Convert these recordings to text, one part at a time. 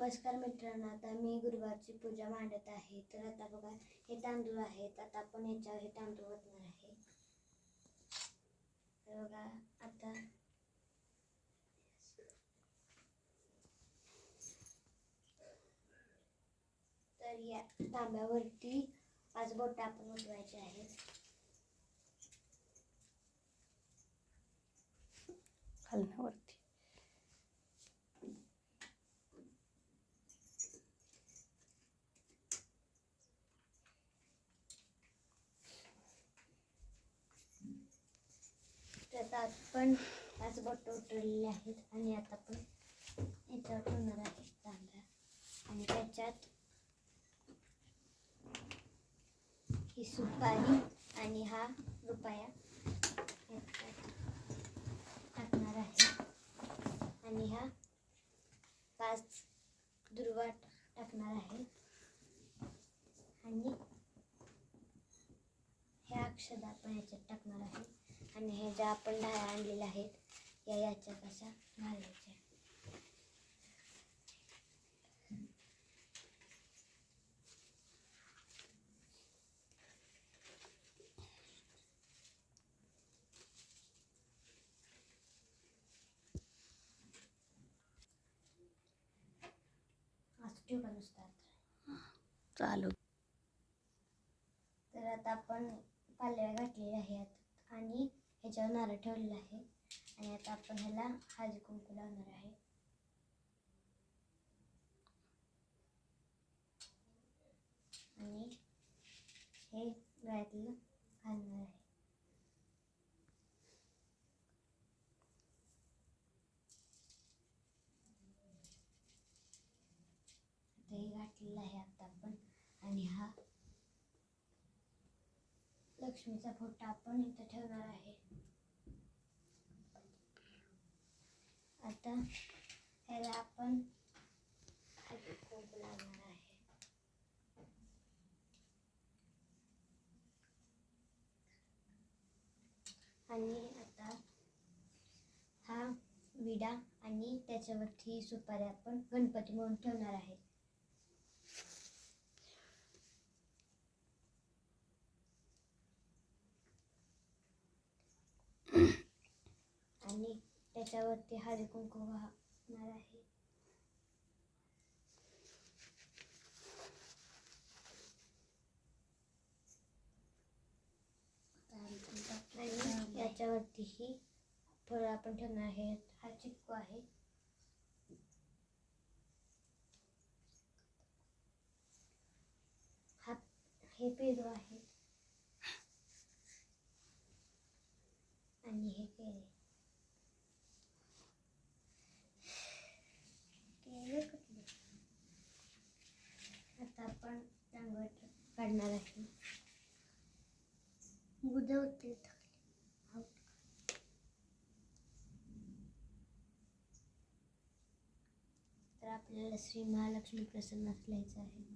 नमस्कार मित्रांनो, आता मी गुरुवारची पूजा मांडत आहे. तर आता बघा, हे तांदूळ आहेत. आता आपण याच्यावर हे तांदूळ ओतणार आहे. तर बघा आता तर या तांब्यावरती 5 बोटं आपण उठवायचे आहेत. खालनावरती. तर आता आपण 5 बोटं उठवलेले आहेत आणि आता आपण याच्यावर ठेवणार आहे तांब्या आणि त्याच्यात ही सुपारी आणि हा रुपया टाकणार आहे आणि हा 5 दुर्वा टाकणार आहे आणि ह्या अक्षता आपण याच्यात टाकणार आहे आणि हे ज्या आपण डाळ्या आणलेल्या आहेत याच्यात अशा घालायच्या. असं ठेवलं नुसतं चालू. तर आता आपण पालेळ्या घातलेल्या आहेत आणि ह्याच्यावर नारळ ठेवलेला आहे आणि आता आपण ह्याला हळदी कुंकू लावणार आहे. आणि हे गळ्यातलं घालणार आहे. हे घातलेलं आहे आता आपण आणि हा लक्ष्मीचा फोटो आपण इथं ठेवणार आहे. आता ह्याला आपण हळदी कुंकू लावणार आहे. आणि आता हा विडा आणि त्याच्यावरती सुपारी आपण गणपती म्हणून ठेवणार आहे. आणि त्याच्यावरती हळदी कुंकू वाहणार आहे. आणि याच्यावरतीही थोडं आपण ठेवणार आहे. हा चिक्कू आहे. हे पेरू आहे आणि हे केळे. आता आपण रांगोळी काढणार आहे. बुजवते तर आपल्याला श्री महालक्ष्मी प्रसन्न असल्याचं आहे.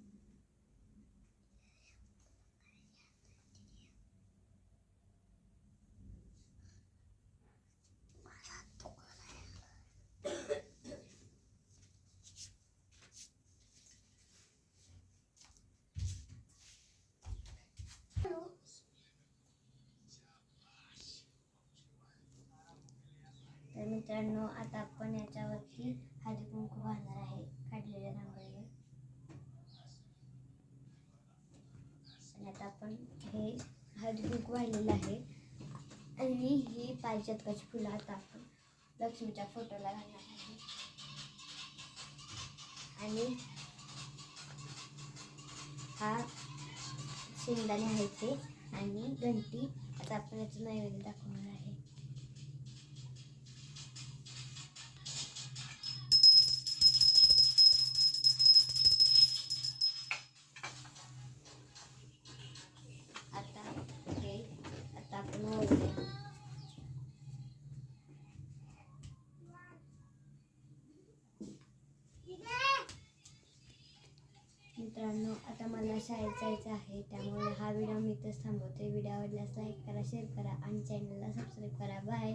तर मित्रांनो, आता आपण याच्यावरती हळदी कुंकू वाहणार आहे काढलेल्या रांगोळीवर. आणि आता आपण हे हळदी कुंकू वाहिलेलं आहे आणि ही पारिजातकाची फुलं आता आपण लक्ष्मीच्या फोटोला घालणार आहे. आणि हा शेंगदाणे आहे ते आणि घंटी. आता आपण याचं नैवेद्य दाखवणार आहे. आता आपण ओळखूया. मित्रांनो, आता मला शाळेत जायचं आहे, त्यामुळे हा व्हिडिओ मी इथंच थांबवते. व्हिडिओ आवडल्यास लाईक करा, शेअर करा आणि चॅनलला सबस्क्राईब करा. बाय.